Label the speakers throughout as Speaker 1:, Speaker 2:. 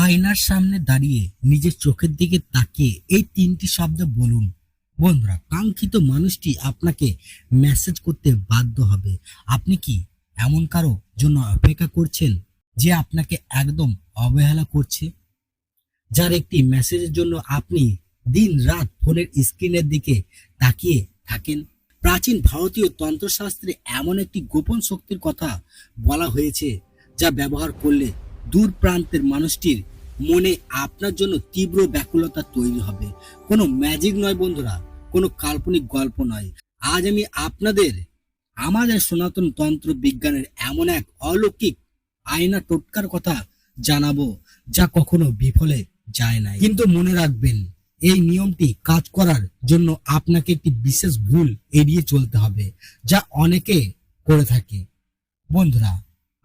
Speaker 1: আয়নার সামনে দাঁড়িয়ে নিজের চোখের দিকে তাকিয়ে এই তিনটি শব্দ বলুন। বন্ধুরা, কাঙ্ক্ষিত মানুষটি আপনাকে মেসেজ করতে বাধ্য হবে। আপনি কি এমন কারো জন্য অপেক্ষা করছেন যে আপনাকে একদম অবহেলা করছে, যার একটি মেসেজের জন্য আপনি দিন রাত ফোনের স্ক্রিনের দিকে তাকিয়ে থাকেন? প্রাচীন ভারতীয় তন্ত্রশাস্ত্রে এমন একটি গোপন শক্তির কথা বলা হয়েছে, যা ব্যবহার করলে দূর প্রান্তের মানুষটির মনে আপনার জন্য তীব্র ব্যাকুলতা তৈরি হবে। কোনো ম্যাজিক নয় বন্ধুরা, কোনো কাল্পনিক গল্প নয়। আজ আমি আপনাদের আমাদের সনাতন তন্ত্র বিজ্ঞানের এমন এক অলৌকিক আয়না টোটকার কথা জানাবো, যা কখনো বিফলে যায় না। কিন্তু মনে রাখবেন, এই নিয়মটি কাজ করার জন্য আপনাকে একটি বিশেষ ভুল এড়িয়ে চলতে হবে, যা অনেকে করে থাকে। বন্ধুরা,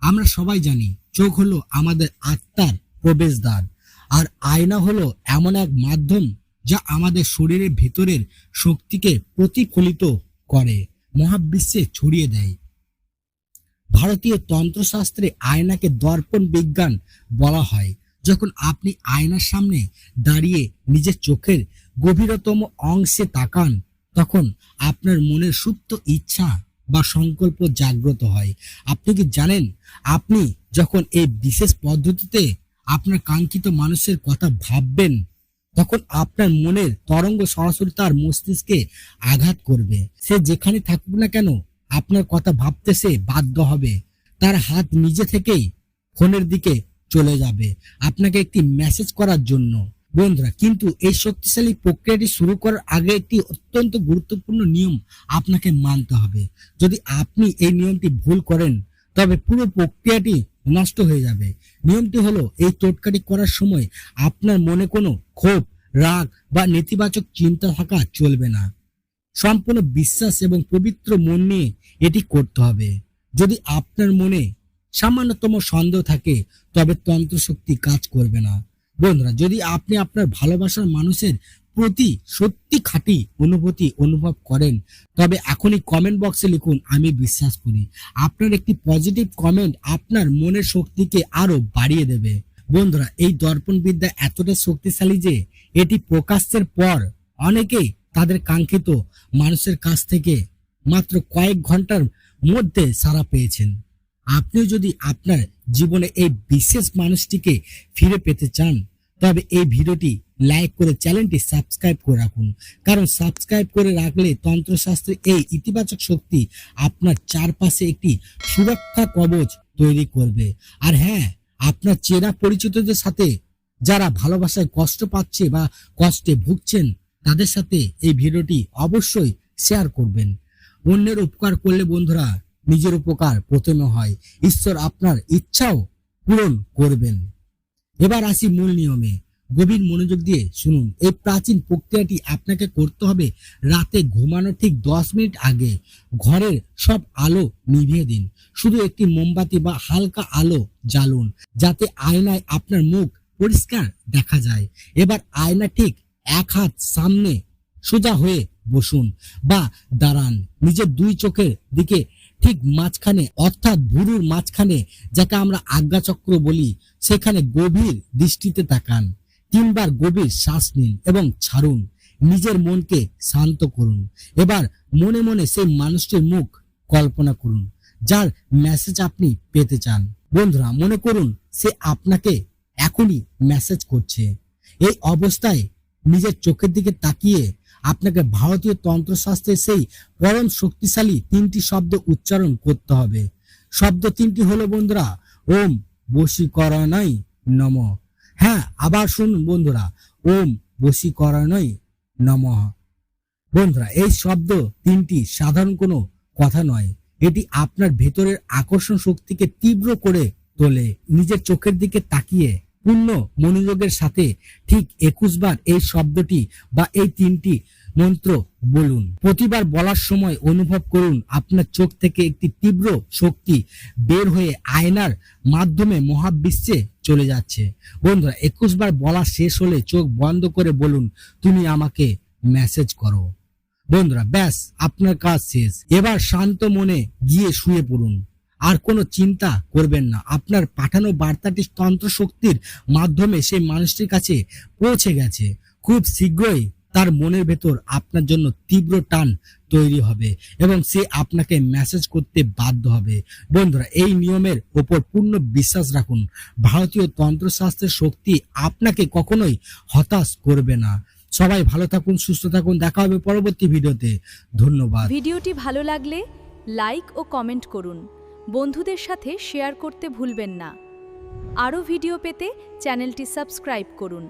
Speaker 1: আমরা সবাই জানি চোখ হলো আমাদের আত্মার প্রবেশদ্বার, আর আয়না হলো এমন এক মাধ্যম যা আমাদের শরীরের ভেতরের শক্তিকে প্রতিফলিত করে মহাবিশ্বে ছড়িয়ে দেয়। ভারতীয় তন্ত্রশাস্ত্রে আয়নাকে দর্পণ বিজ্ঞান বলা হয়। যখন আপনি আয়নার সামনে দাঁড়িয়ে নিজের চোখের গভীরতম অংশে তাকান, তখন আপনার মনের সুপ্ত ইচ্ছা বা সংকল্প জাগ্রত হয়। আপনি কি জানেন, আপনি যখন এই বিশেষ পদ্ধতিতে আপনার কাঙ্ক্ষিত মানুষের কথা ভাববেন, তখন আপনার মনের তরঙ্গ সরাসরি তার মস্তিষ্কে আঘাত করবে। সে যেখানে থাকুক না কেন, আপনার কথা ভাবতে সে বাধ্য হবে। তার হাত নিজে থেকেই ফোনের দিকে চলে যাবে আপনাকে একটি মেসেজ করার জন্য। বন্ধুরা, কিন্তু এই শক্তিশালী প্রক্রিয়াটি শুরু করার আগে একটি অত্যন্ত গুরুত্বপূর্ণ নিয়ম আপনাকে মানতে হবে। যদি আপনি এই নিয়মটি ভুল করেন, তবে পুরো প্রক্রিয়াটি নষ্ট হয়ে যাবে। নিয়মটি হলো, এই টোটকাটি করার সময় আপনার মনে কোনো ক্ষোভ, রাগ বা নেতিবাচক চিন্তা থাকা চলবে না। সম্পূর্ণ বিশ্বাস এবং পবিত্র মন নিয়ে এটি করতে হবে। যদি আপনার মনে সামান্যতম সন্দেহ থাকে, তবে তন্ত্র শক্তি কাজ করবে না। বন্ধুরা, যদি আপনি আপনার ভালোবাসার মানুষের প্রতি সত্যি খাঁটি অনুভূতি অনুভব করেন, তবে এখনই কমেন্ট বক্সে লিখুন, আমি বিশ্বাস করি। আপনার একটি পজিটিভ কমেন্ট আপনার মনের শক্তিকে আরো বাড়িয়ে দেবে। বন্ধুরা, এই দর্পণ বিদ্যা এতটা শক্তিশালী যে এটি প্রকাশের পর অনেকেই তাদের কাঙ্ক্ষিত মানুষের কাছ থেকে মাত্র কয়েক ঘন্টার মধ্যে সাড়া পেয়েছেন। আপনিও যদি আপনার জীবনে এই বিশেষ মানুষটিকে ফিরে পেতে চান, তবে এই ভিডিওটি লাইক করে চ্যানেলটি সাবস্ক্রাইব করে রাখুন। কারণ সাবস্ক্রাইব করে রাখলে তন্ত্রশাস্ত্রের এই ইতিবাচক শক্তি আপনার চারপাশে একটি সুরক্ষা কবচ তৈরি করবে। আর হ্যাঁ, আপনার চেনা পরিচিতদের সাথে যারা ভালোবাসায় কষ্ট পাচ্ছে বা কষ্টে ভুগছেন, তাদের সাথে এই ভিডিওটি অবশ্যই শেয়ার করবেন। অন্যের উপকার করলে বন্ধুরা, নিজের উপকার প্রথমে হয়। ঈশ্বর আপনার ইচ্ছাও পূরণ করবেন। এবার আসি মূল নিয়মে। গভীর মনোযোগ দিয়ে শুনুন। এই প্রাচীন প্রক্রিয়াটি আপনাকে করতে হবে রাতে ঘুমানোর ঠিক 10 মিনিট আগে। ঘরের সব আলো নিভিয়ে দিন, শুধু একটি মোমবাতি বা হালকা আলো জ্বালুন, যাতে আয়নায় আপনার মুখ পরিষ্কার দেখা যায়। এবার আয়না ঠিক এক হাত সামনে সোজা হয়ে বসুন বা দাঁড়ান। নিজের দুই চোখের দিকে ঠিক মাঝখানে, অর্থাৎ ভুরুর মাঝখানে, যাকে আমরা আজ্ঞাচক্র বলি, সেখানে গভীর দৃষ্টিতে তাকান। 3 বার গভীর শ্বাস নিন এবং ছাড়ুন। নিজের মনকে শান্ত করুন। এবার মনে মনে সেই মানুষটির মুখ কল্পনা করুন, যার মেসেজ আপনি পেতে চান। বন্ধুরা, মনে করুন সে আপনাকে এখনই মেসেজ করছে। এই অবস্থায় নিজের চোখের দিকে তাকিয়ে আপনাকে ভারতীয় তন্ত্রশাস্ত্রের সেই পরম শক্তিশালী 3টি শব্দ উচ্চারণ করতে হবে। শব্দ 3টি হলো বন্ধুরা, ওম বশীকরণায় নমঃ। হ্যাঁ, আবার শুনুন বন্ধুরা, ওম বশীকরণায় নমঃ। বন্ধুরা, এই শব্দ 3টি সাধারণ কোনো কথা নয়। এটি আপনার ভেতরের আকর্ষণ শক্তিকে তীব্র করে তোলে। নিজের চোখের দিকে তাকিয়ে পূর্ণ মনোযোগের সাথে ঠিক 21 বার এই শব্দটি বা এই 3টি মন্ত্র বলুন। প্রতিবার বলার সময় অনুভব করুন আপনার চোখ থেকে একটি তীব্র শক্তি বের হয়ে আয়নার মাধ্যমে মহাবিশ্বে চলে যাচ্ছে। বন্ধুরা, 21 বার বলা শেষ হলে চোখ বন্ধ করে বলুন, তুমি আমাকে মেসেজ করো। বন্ধুরা, ব্যাস, আপনার কাজ শেষ। এবার শান্ত মনে গিয়ে শুয়ে পড়ুন। আর কোনো চিন্তা করবেন না, আপনার পাঠানো বার্তাটি তন্ত্র শক্তির মাধ্যমে সেই মানুষটির কাছে পৌঁছে গেছে। খুব শীঘ্রই তার মনের ভেতর আপনার জন্য তীব্র টান তৈরি হবে এবং সে আপনাকে মেসেজ করতে বাধ্য হবে। বন্ধুরা, এই নিয়মের ওপর পূর্ণ বিশ্বাস রাখুন। ভারতীয় তন্ত্রশাস্ত্রের শক্তি আপনাকে কখনোই হতাশ করবে না। সবাই ভালো থাকুন, সুস্থ থাকুন, দেখা হবে পরবর্তী ভিডিওতে। ধন্যবাদ।
Speaker 2: ভিডিওটি ভালো লাগলে লাইক ও কমেন্ট করুন, বন্ধুদের সাথে শেয়ার করতে ভুলবেন না। আরও ভিডিও পেতে চ্যানেলটি সাবস্ক্রাইব করুন।